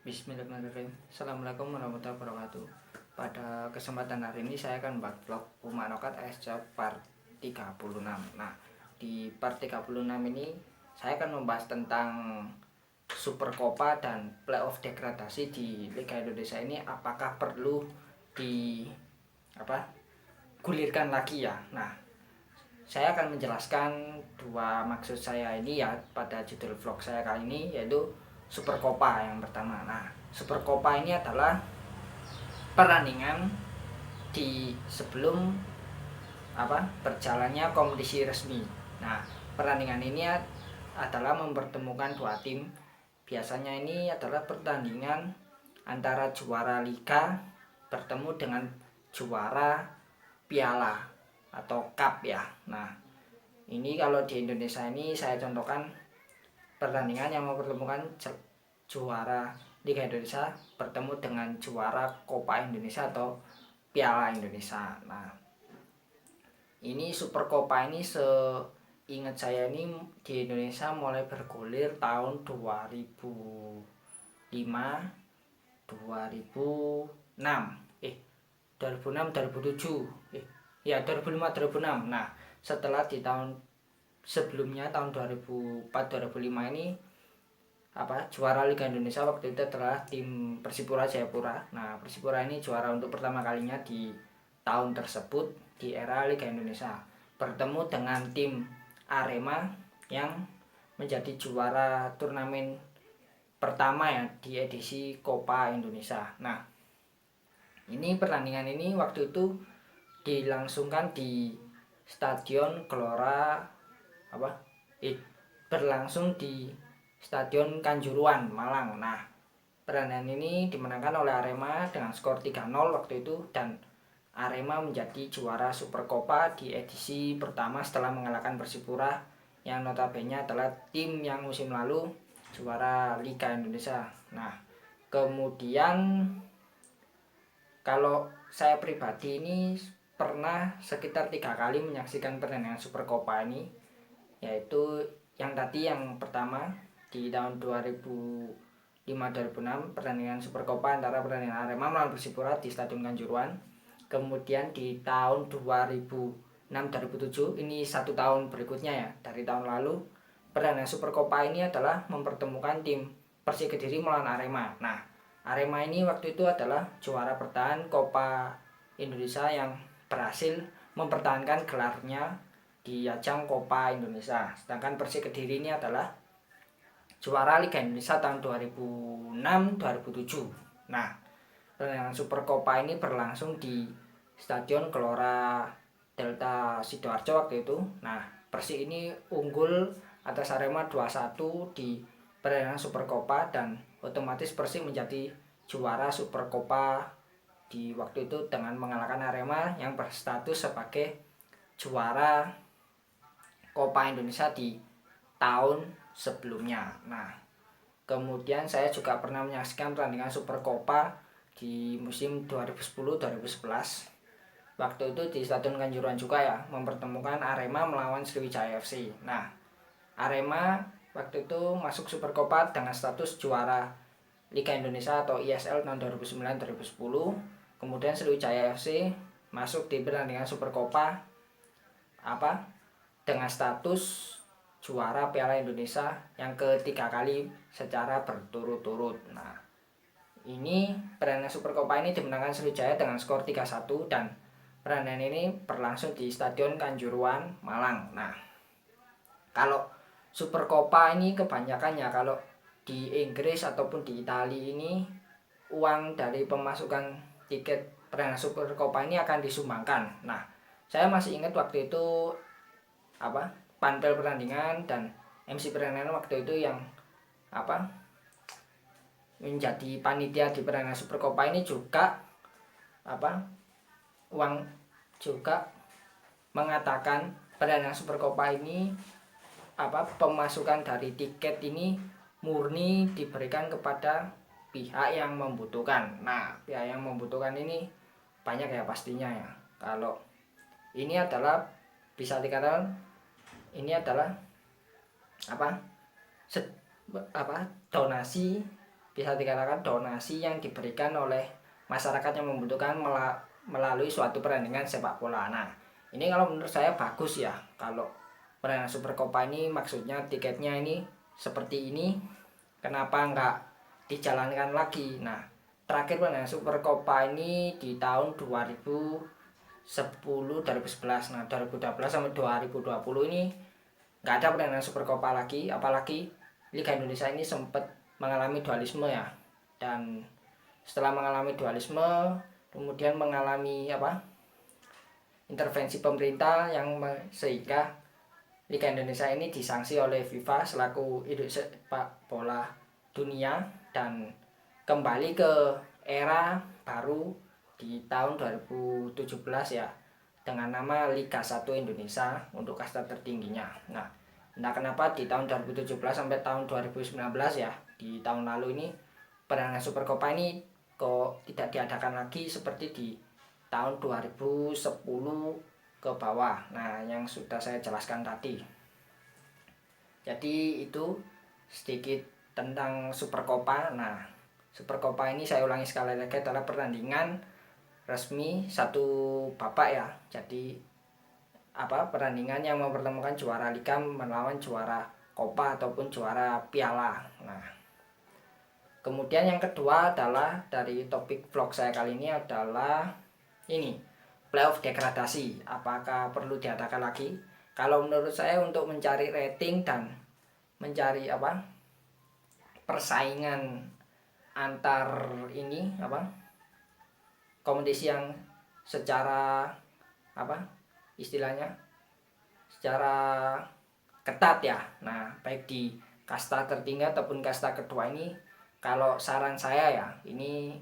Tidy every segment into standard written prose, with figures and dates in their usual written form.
Bismillahirrahmanirrahim. Assalamualaikum warahmatullahi wabarakatuh. Pada kesempatan hari ini saya akan membuat vlog Puma Nokat SC part 36. Nah, di part 36 ini saya akan membahas tentang Super Copa dan playoff degradasi di Liga Indonesia ini apakah perlu di gulirkan lagi ya. Nah, saya akan menjelaskan dua maksud saya ini ya pada judul vlog saya kali ini, yaitu Super Copa yang pertama. Nah, Super Copa ini adalah perandingan di sebelum berjalannya kompetisi resmi. Nah, perandingan ini adalah mempertemukan dua tim. Biasanya ini adalah pertandingan antara juara liga bertemu dengan juara piala atau cup ya. Nah, ini kalau di Indonesia ini saya contohkan pertandingan yang mempertemukan juara Liga Indonesia bertemu dengan juara Copa Indonesia atau Piala Indonesia. Nah, ini Super Copa ini seingat saya ini di Indonesia mulai bergulir tahun 2005, 2006, 2006, 2007, 2005, 2006. Nah, setelah di tahun sebelumnya tahun 2004 2005 ini juara Liga Indonesia waktu itu adalah tim Persipura Jayapura. Nah, Persipura ini juara untuk pertama kalinya di tahun tersebut di era Liga Indonesia, bertemu dengan tim Arema yang menjadi juara turnamen pertama ya di edisi Copa Indonesia. Nah, ini pertandingan ini waktu itu dilangsungkan di Stadion Gelora berlangsung di Stadion Kanjuruhan, Malang. Nah, pertandingan ini dimenangkan oleh Arema dengan skor 3-0 waktu itu, dan Arema menjadi juara Super Copa di edisi pertama setelah mengalahkan Persipura yang notabene adalah tim yang musim lalu juara Liga Indonesia. Nah, kemudian kalau saya pribadi ini pernah sekitar 3 kali menyaksikan pertandingan Super Copa ini, yaitu yang pertama di tahun 2005-2006 pertandingan Super Copa antara pertandingan Arema melawan Persipura di Stadion Kanjuruhan. Kemudian di tahun 2006-2007, ini 1 tahun berikutnya ya dari tahun lalu, pertandingan Super Copa ini adalah mempertemukan tim Persik Kediri melawan Arema. Nah, Arema ini waktu itu adalah juara bertahan Copa Indonesia yang berhasil mempertahankan gelarnya di ajang Copa Indonesia. Sedangkan Persik Kediri ini adalah juara Liga Indonesia tahun 2006-2007. Nah, pertandingan Super Copa ini berlangsung di Stadion Gelora Delta Sidoarjo waktu itu. Nah, Persik ini unggul atas Arema 2-1 di pertandingan Super Copa, dan otomatis Persik menjadi juara Super Copa di waktu itu dengan mengalahkan Arema yang berstatus sebagai juara Copa Indonesia di tahun sebelumnya. Nah, kemudian saya juga pernah menyaksikan pertandingan Super Copa di musim 2010-2011. Waktu itu di Stadion Kanjuruhan juga ya, mempertemukan Arema melawan Sriwijaya FC. Nah, Arema waktu itu masuk Super Copa dengan status juara Liga Indonesia atau ISL tahun 2009-2010. Kemudian Sriwijaya FC masuk di pertandingan Super Copa dengan status juara Piala Indonesia yang ketiga kali secara berturut-turut. Nah, ini pertandingan Super Copa ini dimenangkan Sriwijaya dengan skor 3-1, dan pertandingan ini berlangsung di Stadion Kanjuruhan, Malang. Nah, kalau Super Copa ini kebanyakan ya kalau di Inggris ataupun di Italia ini uang dari pemasukan tiket pertandingan Super Copa ini akan disumbangkan. Nah, saya masih ingat waktu itu panpel pertandingan dan MC pertandingan waktu itu yang menjadi panitia di pertandingan Super Copa ini juga uang juga mengatakan pertandingan Super Copa ini pemasukan dari tiket ini murni diberikan kepada pihak yang membutuhkan. Nah, pihak yang membutuhkan ini banyak ya pastinya ya. Kalau ini adalah bisa dikatakan ini adalah donasi bisa dikatakan donasi yang diberikan oleh masyarakat yang membutuhkan melalui suatu pertandingan sepak bola. Nah, ini kalau menurut saya bagus ya, kalau pertandingan Super Copa ini maksudnya tiketnya ini seperti ini, kenapa nggak dijalankan lagi. Nah, terakhir pertandingan Super Copa ini di tahun 2010, 2011. Nah, 2012 sampai 2020 ini nggak ada pertandingan Super Copa lagi, apalagi Liga Indonesia ini sempat mengalami dualisme ya, dan setelah mengalami dualisme kemudian mengalami intervensi pemerintah sehingga Liga Indonesia ini disanksi oleh FIFA selaku induk sepak bola dunia, dan kembali ke era baru di tahun 2017 ya, dengan nama Liga 1 Indonesia untuk kasta tertingginya. Nah, entah kenapa di tahun 2017 sampai tahun 2019 ya, di tahun lalu ini pertandingan Super Copa ini kok tidak diadakan lagi seperti di tahun 2010 ke bawah. Nah, yang sudah saya jelaskan tadi. Jadi itu sedikit tentang Super Copa. Nah, Super Copa ini saya ulangi sekali lagi adalah pertandingan resmi satu babak ya. Jadi pertandingan yang mempertemukan juara liga melawan juara Copa ataupun juara piala. Nah, kemudian yang kedua adalah dari topik vlog saya kali ini adalah ini, playoff degradasi. Apakah perlu diadakan lagi? Kalau menurut saya untuk mencari rating dan mencari persaingan antar ini kompetisi yang secara istilahnya secara ketat ya. Nah, baik di kasta tertinggi ataupun kasta kedua ini, kalau saran saya ya, ini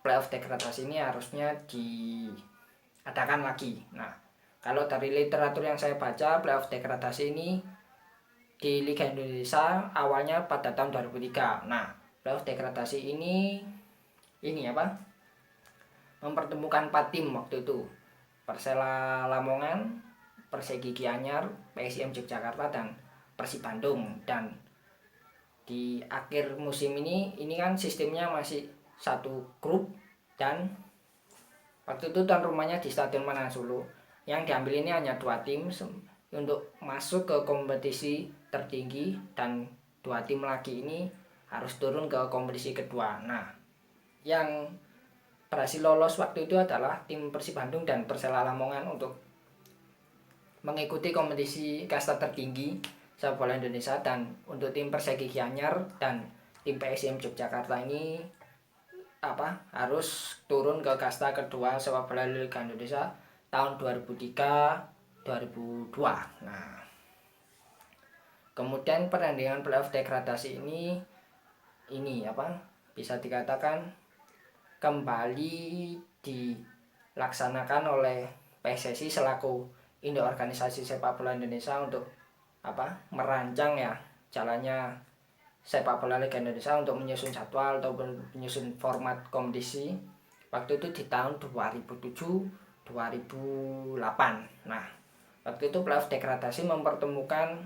playoff degradasi ini harusnya diadakan lagi. Nah, kalau dari literatur yang saya baca, playoff degradasi ini di Liga Indonesia awalnya pada tahun 2003. Nah, playoff degradasi ini mempertemukan 4 tim waktu itu. Persela Lamongan, Persegi Gianyar, PSIM Yogyakarta, dan Persib Bandung. Dan di akhir musim ini kan sistemnya masih satu grup, dan waktu itu tuan rumahnya di Stadion Manahan Solo. Yang diambil ini hanya 2 tim untuk masuk ke kompetisi tertinggi, dan 2 tim lagi ini harus turun ke kompetisi kedua. Nah, yang berhasil lolos waktu itu adalah tim Persib Bandung dan Persela Lamongan untuk mengikuti kompetisi kasta tertinggi sepak bola Indonesia, dan untuk tim Persegi Gianyar dan tim PSIM Yogyakarta ini harus turun ke kasta kedua sepak bola Liga Indonesia tahun 2003-2002. Nah, kemudian pertandingan playoff degradasi ini bisa dikatakan kembali dilaksanakan oleh PSSI selaku induk organisasi sepak bola Indonesia untuk merancang ya jalannya sepak bola Liga Indonesia, untuk menyusun jadwal ataupun menyusun format kompetisi waktu itu di tahun 2007-2008. Nah, waktu itu playoff degradasi mempertemukan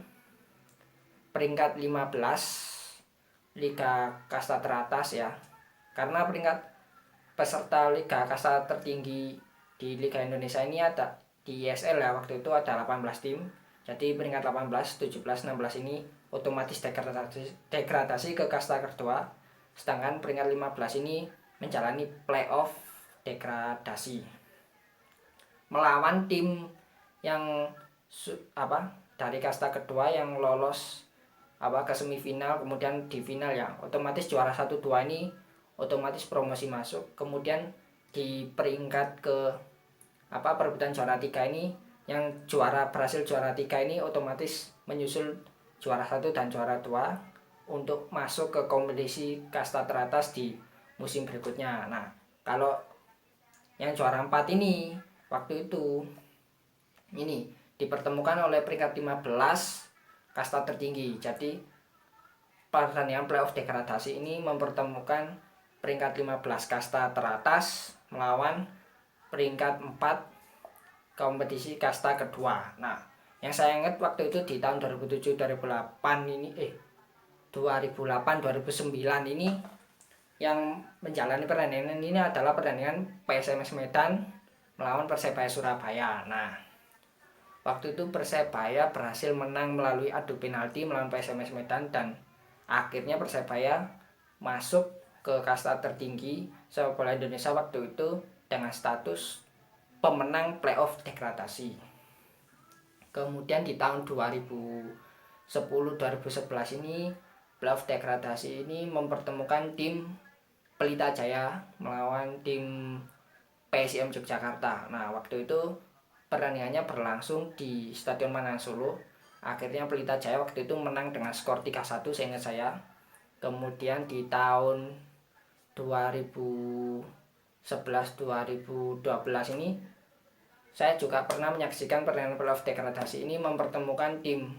peringkat 15 Liga kasta teratas ya, karena peringkat peserta Liga kasta tertinggi di Liga Indonesia ini ada di ISL ya, waktu itu ada 18 tim. Jadi peringkat 18, 17, 16 ini otomatis degradasi ke kasta kedua, sedangkan peringkat 15 ini menjalani playoff degradasi melawan tim yang dari kasta kedua yang lolos ke semifinal, kemudian di final ya. Otomatis juara 1-2 ini otomatis promosi masuk. Kemudian di peringkat ke perebutan juara 3 ini, yang berhasil juara 3 ini otomatis menyusul juara 1 dan juara 2 untuk masuk ke kompetisi kasta teratas di musim berikutnya. Nah, kalau yang juara 4 ini waktu itu dipertemukan oleh peringkat 15 kasta tertinggi. Jadi pertandingan playoff degradasi ini mempertemukan peringkat 15 kasta teratas melawan peringkat 4 kompetisi kasta kedua. Nah, yang saya ingat waktu itu di tahun 2007-2008 ini 2008-2009 ini yang menjalani pertandingan ini adalah pertandingan PSMS Medan melawan Persebaya Surabaya. Nah, waktu itu Persebaya berhasil menang melalui adu penalti melawan PSMS Medan dan akhirnya Persebaya masuk ke kasta tertinggi sepak bola Indonesia waktu itu dengan status pemenang playoff degradasi. Kemudian di tahun 2010-2011 ini playoff degradasi ini mempertemukan tim Pelita Jaya melawan tim PSIM Yogyakarta. Nah, waktu itu pertandingannya berlangsung di Stadion Manahan Solo. Akhirnya Pelita Jaya waktu itu menang dengan skor 3-1 seingat saya. Kemudian di tahun 2011-2012 ini saya juga pernah menyaksikan pertandingan playoff degradasi ini mempertemukan tim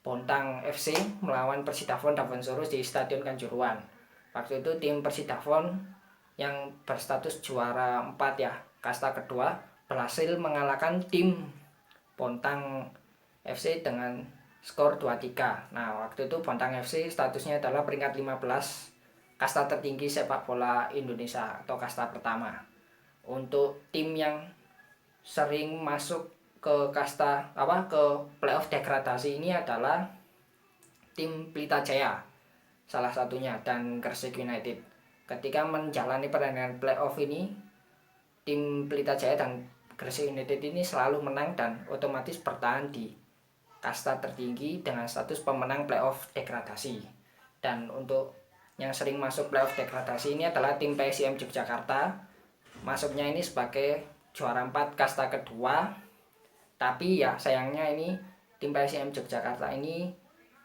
Bontang FC melawan Persidafon Davansoro di Stadion Kanjuruhan. Waktu itu tim Persidafon yang berstatus juara 4 ya, kasta kedua, berhasil mengalahkan tim Bontang FC dengan skor 2-3. Nah, waktu itu Bontang FC statusnya adalah peringkat 15 kasta tertinggi sepak bola Indonesia atau kasta pertama. Untuk tim yang sering masuk ke ke playoff degradasi ini adalah tim Pelita Jaya salah satunya dan Gresik United. Ketika menjalani pertandingan playoff ini, tim Pelita Jaya dan Gresik United ini selalu menang dan otomatis bertahan di kasta tertinggi dengan status pemenang playoff degradasi. Dan untuk yang sering masuk playoff degradasi ini adalah tim PSIM Yogyakarta. Masuknya ini sebagai juara 4 kasta kedua. Tapi ya sayangnya ini tim PSIM Yogyakarta ini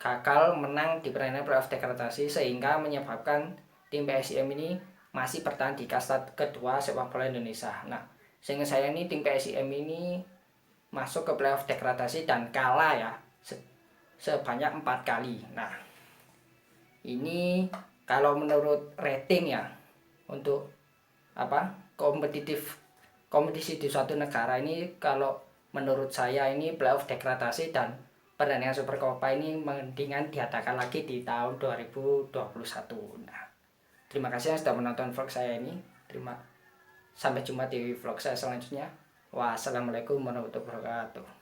gagal menang di pertandingan playoff degradasi sehingga menyebabkan tim PSIM ini masih bertahan di kasta kedua sepak bola Indonesia. Nah, sehingga saya ini tim PSIM ini masuk ke playoff degradasi dan kalah ya sebanyak 4 kali. Nah, ini kalau menurut rating ya untuk kompetisi di suatu negara ini, kalau menurut saya ini playoff degradasi dan pertandingan Super Copa ini mendingan diadakan lagi di tahun 2021. Nah, terima kasih yang sudah menonton vlog saya ini. Sampai jumpa di vlog saya selanjutnya. Wassalamualaikum warahmatullahi wabarakatuh.